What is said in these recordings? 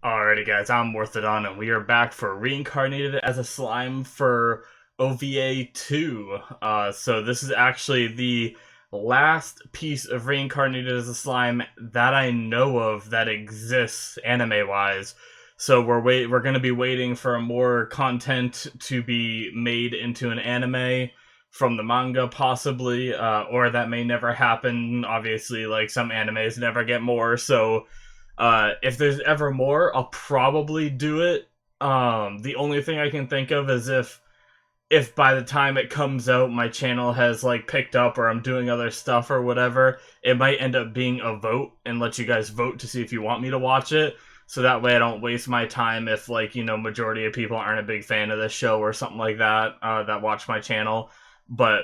Alrighty, guys, I'm Morthadon, and we are back for Reincarnated as a Slime for OVA 2. So this is actually the last piece of Reincarnated as a Slime that I know of that exists anime-wise. So we're going to be waiting for more content to be made into an anime from the manga, possibly, or that may never happen. Obviously, like, some animes never get more, so if there's ever more, I'll probably do it. The only thing I can think of is if by the time it comes out my channel has like picked up or I'm doing other stuff or whatever, it might end up being a vote and let you guys vote to see if you want me to watch it. So that way I don't waste my time if, like, majority of people aren't a big fan of this show or something like that, that watch my channel. But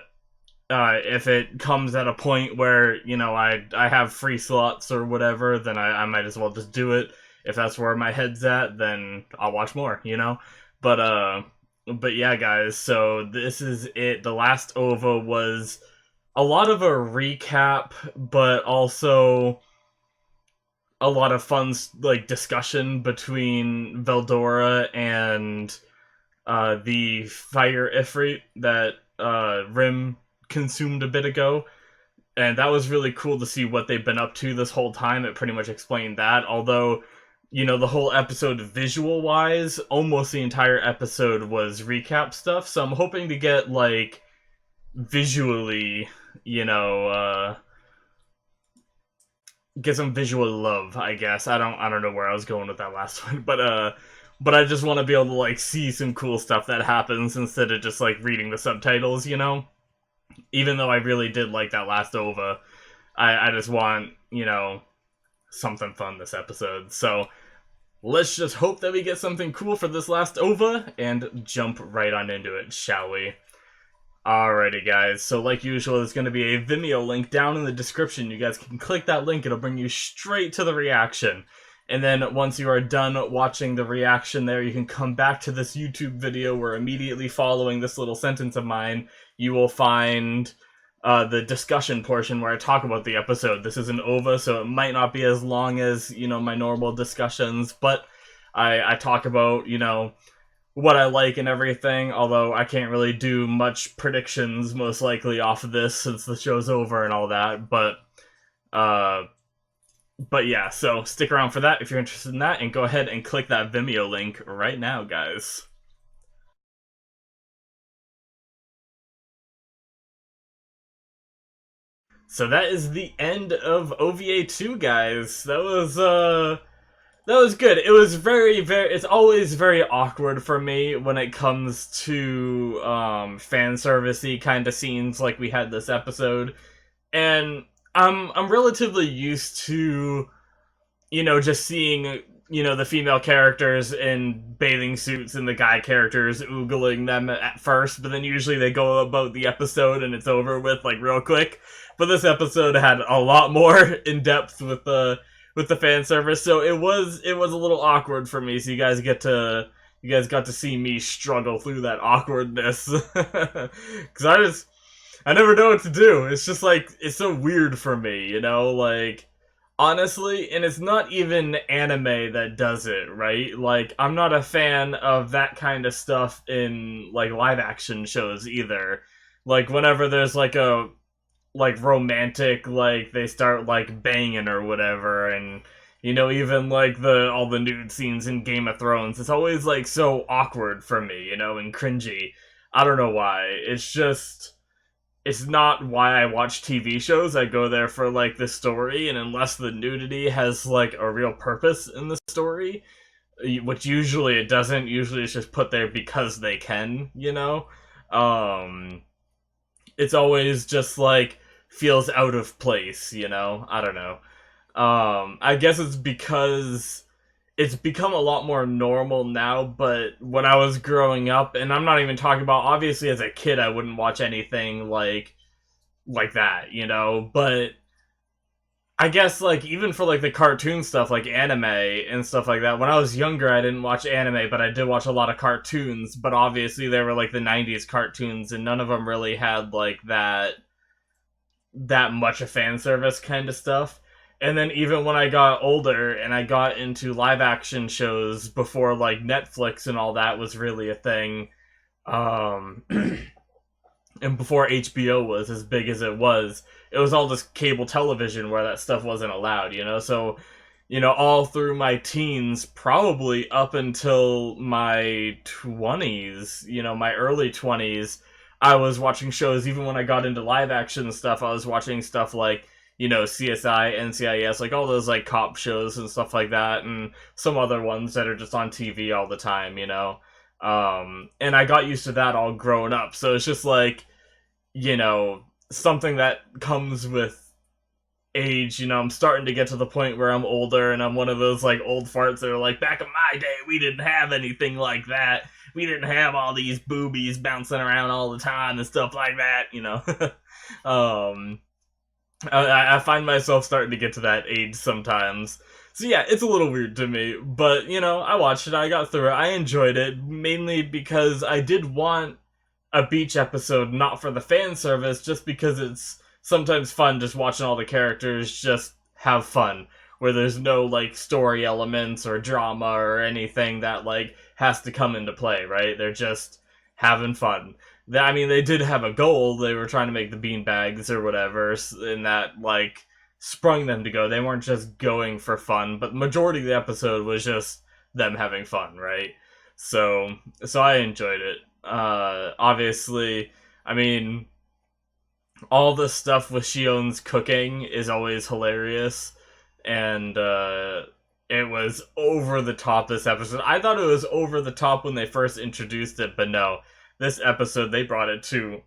if it comes at a point where, I have free slots or whatever, then I might as well just do it. If that's where my head's at, then I'll watch more. But yeah, guys, so this is it. The last OVA was a lot of a recap, but also a lot of fun, like, discussion between Veldora and the Fire Ifrit that Rim consumed a bit ago, and that was really cool to see what they've been up to this whole time. It pretty much explained that, although, the whole episode visual wise, almost the entire episode was recap stuff, so I'm hoping to get, like, visually, get some visual love, I guess. I don't know where I was going with that last one, but I just want to be able to, like, see some cool stuff that happens instead of just, like, reading the subtitles. Even though I really did like that last OVA, I just want, something fun this episode. So let's just hope that we get something cool for this last OVA and jump right on into it, shall we? Alrighty, guys. So like usual, there's going to be a Vimeo link down in the description. You guys can click that link. It'll bring you straight to the reaction. And then once you are done watching the reaction there, you can come back to this YouTube video where immediately following this little sentence of mine, you will find the discussion portion where I talk about the episode. This is an OVA, so it might not be as long as, my normal discussions, but I talk about, what I like and everything, although I can't really do much predictions, most likely, off of this since the show's over and all that, But yeah, so stick around for that if you're interested in that, and go ahead and click that Vimeo link right now, guys. So that is the end of OVA 2, guys. That was good. It was it's always very awkward for me when it comes to fan servicey kind of scenes like we had this episode. And I'm relatively used to, just seeing, the female characters in bathing suits and the guy characters oogling them at first, but then usually they go about the episode and it's over with, like, real quick. But this episode had a lot more in depth with the fan service, so it was a little awkward for me. So you guys got to see me struggle through that awkwardness, because I never know what to do. It's just, like, it's so weird for me, like, honestly, and it's not even anime that does it, right? Like, I'm not a fan of that kind of stuff in, like, live action shows either. Like, whenever there's, like, a, like, romantic, like, they start, like, banging or whatever, and, even, like, all the nude scenes in Game of Thrones, it's always, like, so awkward for me, and cringy. I don't know why. It's not why I watch TV shows. I go there for, like, the story, and unless the nudity has, like, a real purpose in the story, which usually it doesn't, usually it's just put there because they can, it's always just, like, feels out of place, I don't know. I guess it's because it's become a lot more normal now, but when I was growing up, and I'm not even talking about, obviously as a kid I wouldn't watch anything like that, but I guess, like, even for, like, the cartoon stuff, like anime and stuff like that, when I was younger I didn't watch anime, but I did watch a lot of cartoons, but obviously they were, like, the 90s cartoons, and none of them really had, like, that much of fan service kind of stuff. And then even when I got older and I got into live action shows before like Netflix and all that was really a thing, um, and before HBO was as big as it was all just cable television where that stuff wasn't allowed, you know? So, all through my teens, probably up until my 20s, my early 20s, I was watching shows. Even when I got into live action stuff, I was watching stuff like, CSI, NCIS, like all those like cop shows and stuff like that, and some other ones that are just on TV all the time, and I got used to that all growing up. So it's just like, something that comes with age. I'm starting to get to the point where I'm older and I'm one of those like old farts that are like, back in my day, we didn't have anything like that. We didn't have all these boobies bouncing around all the time and stuff like that. um, I find myself starting to get to that age sometimes. So yeah, it's a little weird to me, but I watched it, I got through it, I enjoyed it, mainly because I did want a beach episode, not for the fan service, just because it's sometimes fun just watching all the characters just have fun, where there's no like story elements or drama or anything that like has to come into play, right? They're just having fun. I mean, they did have a goal. They were trying to make the beanbags or whatever, and that like sprung them to go. They weren't just going for fun, but the majority of the episode was just them having fun, right? So I enjoyed it. Obviously, I mean, all the stuff with Shion's cooking is always hilarious, and it was over the top this episode. I thought it was over the top when they first introduced it, but no, this episode they brought it to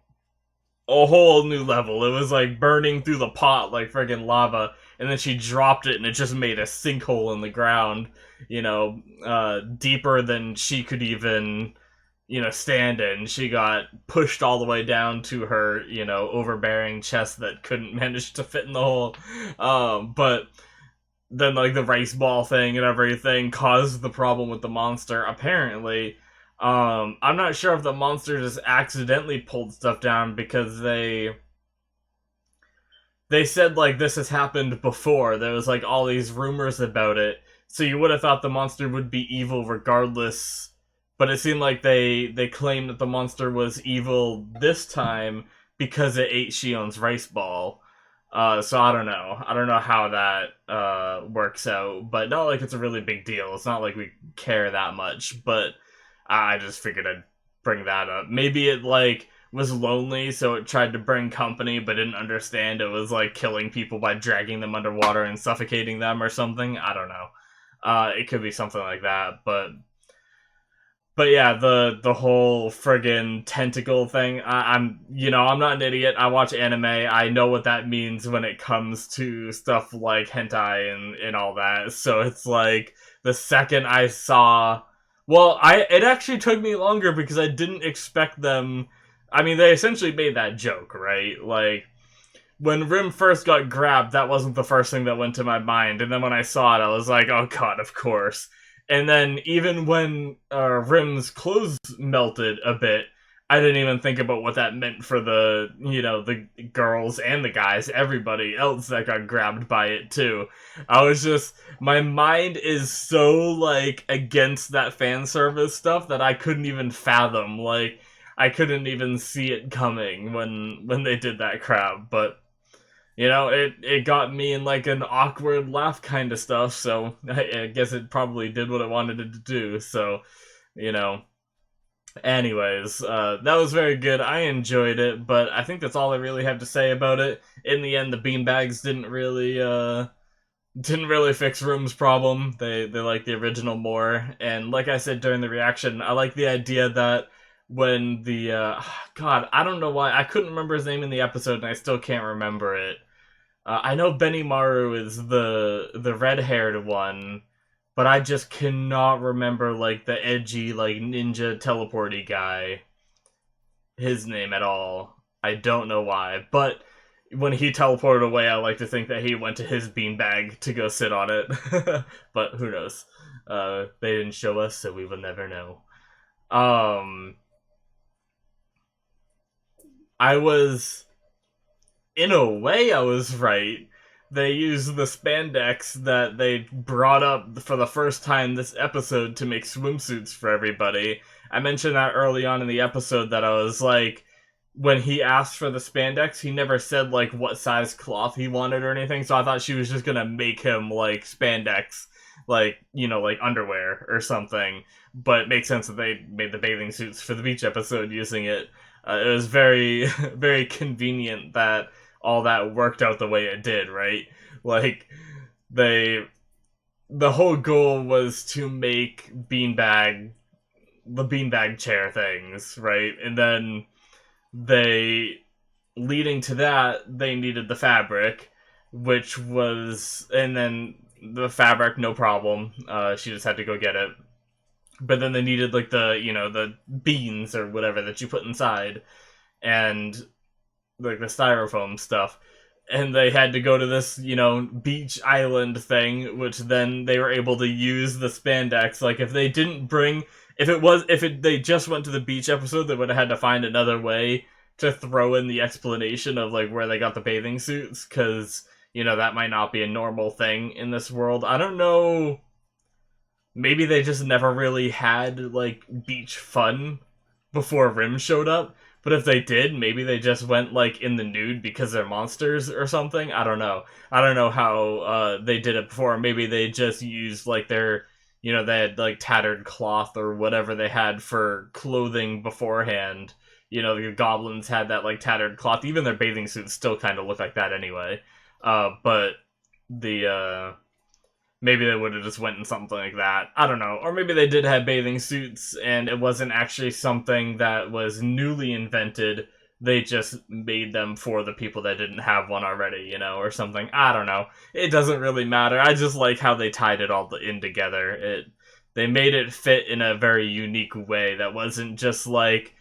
a whole new level. It was like burning through the pot like friggin' lava, and then she dropped it and it just made a sinkhole in the ground, deeper than she could even stand in. She got pushed all the way down to her, overbearing chest that couldn't manage to fit in the hole. But then, like, the rice ball thing and everything caused the problem with the monster, apparently. I'm not sure if the monster just accidentally pulled stuff down because they said, like, this has happened before. There was, like, all these rumors about it. So you would have thought the monster would be evil regardless, but it seemed like they claimed that the monster was evil this time because it ate Shion's rice ball. So I don't know. I don't know how that works out, but not like it's a really big deal. It's not like we care that much, but I just figured I'd bring that up. Maybe it like was lonely, so it tried to bring company, but didn't understand it was like killing people by dragging them underwater and suffocating them or something. I don't know. It could be something like that, but yeah, the whole friggin' tentacle thing. I'm not an idiot. I watch anime. I know what that means when it comes to stuff like hentai and all that. So it's like the second I saw, well, it actually took me longer because I didn't expect them. I mean, they essentially made that joke, right? Like, when Rim first got grabbed, that wasn't the first thing that went to my mind. And then when I saw it, I was like, oh god, of course. And then even when Rim's clothes melted a bit, I didn't even think about what that meant for the girls and the guys, everybody else that got grabbed by it too. I was just, my mind is so, like, against that fan service stuff that I couldn't even fathom. Like, I couldn't even see it coming when they did that crap, but it got me in like an awkward laugh kind of stuff, so I guess it probably did what it wanted it to do, so, you know. Anyways, that was very good. I enjoyed it, but I think that's all I really have to say about it. In the end, the beanbags didn't really fix Room's problem. They like the original more, and like I said during the reaction, I like the idea that when the God, I don't know why I couldn't remember his name in the episode, and I still can't remember it. I know Benimaru is the red-haired one, but I just cannot remember like the edgy like ninja teleporty guy, his name at all. I don't know why, but when he teleported away, I like to think that he went to his beanbag to go sit on it. But who knows? They didn't show us, so we will never know. Um, I was, in a way, I was right, they used the spandex that they brought up for the first time this episode to make swimsuits for everybody. I mentioned that early on in the episode that I was like, when he asked for the spandex, he never said like what size cloth he wanted or anything, so I thought she was just gonna make him like spandex, like, you know, like underwear or something. But it makes sense that they made the bathing suits for the beach episode using it. It was very, very convenient that all that worked out the way it did, right? Like, they. The whole goal was to make the beanbag chair things, right? And then they. Leading to that, they needed the fabric, which was. And then the fabric, no problem. She just had to go get it. But then they needed, like, the beans or whatever that you put inside. And like the styrofoam stuff, and they had to go to this, beach island thing, which then they were able to use the spandex. Like, if they didn't bring, they just went to the beach episode, they would have had to find another way to throw in the explanation of like where they got the bathing suits, because that might not be a normal thing in this world. I don't know. Maybe they just never really had like beach fun before Rim showed up. But if they did, maybe they just went like in the nude because they're monsters or something. I don't know. I don't know how they did it before. Maybe they just used like their, they had like tattered cloth or whatever they had for clothing beforehand. The goblins had that like tattered cloth. Even their bathing suits still kind of look like that anyway. But the maybe they would have just went in something like that. I don't know. Or maybe they did have bathing suits and it wasn't actually something that was newly invented. They just made them for the people that didn't have one already, or something. I don't know. It doesn't really matter. I just like how they tied it all in together. They made it fit in a very unique way that wasn't just like,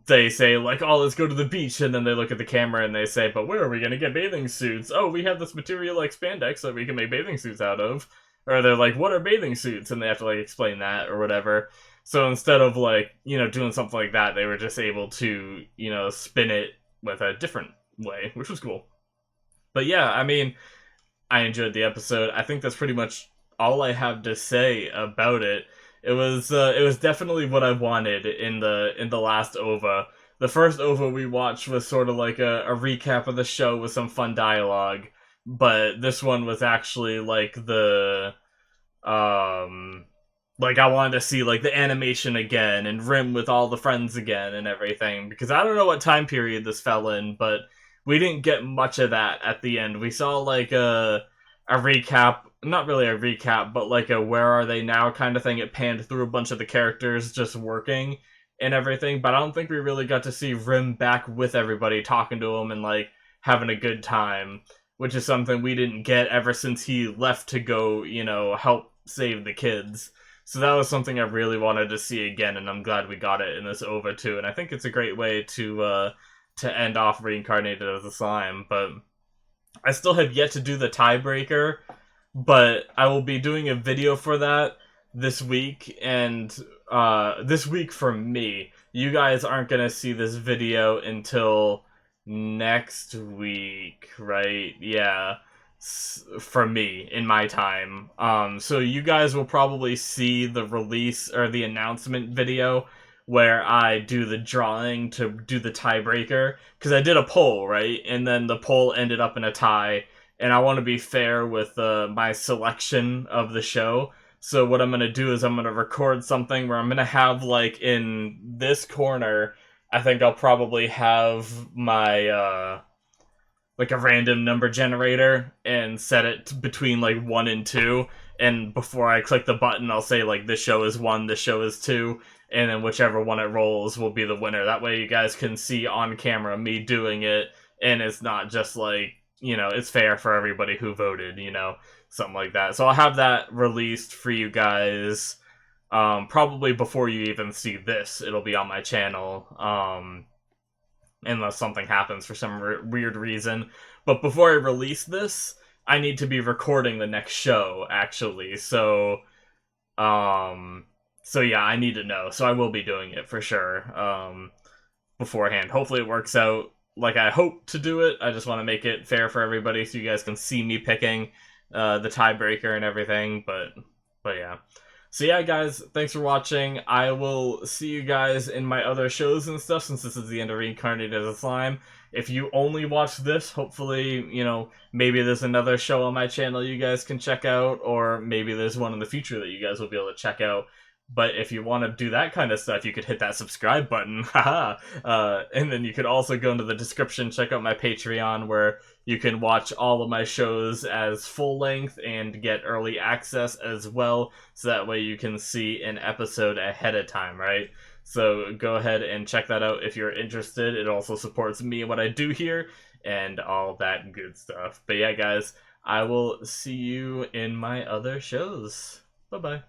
they say like, oh, let's go to the beach, and then they look at the camera and they say, but where are we gonna get bathing suits? Oh, we have this material like spandex that we can make bathing suits out of. Or they're like, what are bathing suits? And they have to like explain that or whatever. So instead of like, doing something like that, they were just able to, spin it with a different way, which was cool. But yeah, I mean, I enjoyed the episode. I think that's pretty much all I have to say about it. It was definitely what I wanted in the last OVA. The first OVA we watched was sort of like a recap of the show with some fun dialogue, but this one was actually like like I wanted to see like the animation again and Rim with all the friends again and everything, because I don't know what time period this fell in, but we didn't get much of that at the end. We saw like a recap, not really a recap, but like a where are they now kind of thing. It panned through a bunch of the characters just working and everything, but I don't think we really got to see Rim back with everybody, talking to them and like having a good time, which is something we didn't get ever since he left to go, help save the kids. So that was something I really wanted to see again, and I'm glad we got it in this OVA too, and I think it's a great way to end off Reincarnated as a slime. But I still have yet to do the tiebreaker, but I will be doing a video for that this week, and this week for me. You guys aren't gonna see this video until next week, right? Yeah, for me, in my time. So you guys will probably see the release or the announcement video where I do the drawing to do the tiebreaker, because I did a poll, right? And then the poll ended up in a tie, and I want to be fair with my selection of the show. So what I'm going to do is I'm going to record something where I'm going to have, like, in this corner, I think I'll probably have my, like, a random number generator and set it between, like, 1 and 2. And before I click the button, I'll say, like, this show is 1, this show is 2. And then whichever one it rolls will be the winner. That way you guys can see on camera me doing it, and it's not just like, it's fair for everybody who voted, something like that. So I'll have that released for you guys, probably before you even see this. It'll be on my channel, unless something happens for some weird reason. But before I release this, I need to be recording the next show, actually. So yeah, I need to know. So I will be doing it for sure, beforehand. Hopefully it works out like I hope to do it. I just want to make it fair for everybody so you guys can see me picking the tiebreaker and everything. But yeah. So yeah, guys, thanks for watching. I will see you guys in my other shows and stuff, since this is the end of Reincarnated as a Slime. If you only watch this, hopefully, you know, maybe there's another show on my channel you guys can check out, or maybe there's one in the future that you guys will be able to check out. But if you want to do that kind of stuff, you could hit that subscribe button, haha. And then you could also go into the description, check out my Patreon, where you can watch all of my shows as full length and get early access as well, so that way you can see an episode ahead of time, right? So go ahead and check that out if you're interested. It also supports me and what I do here, and all that good stuff. But yeah, guys, I will see you in my other shows. Bye-bye.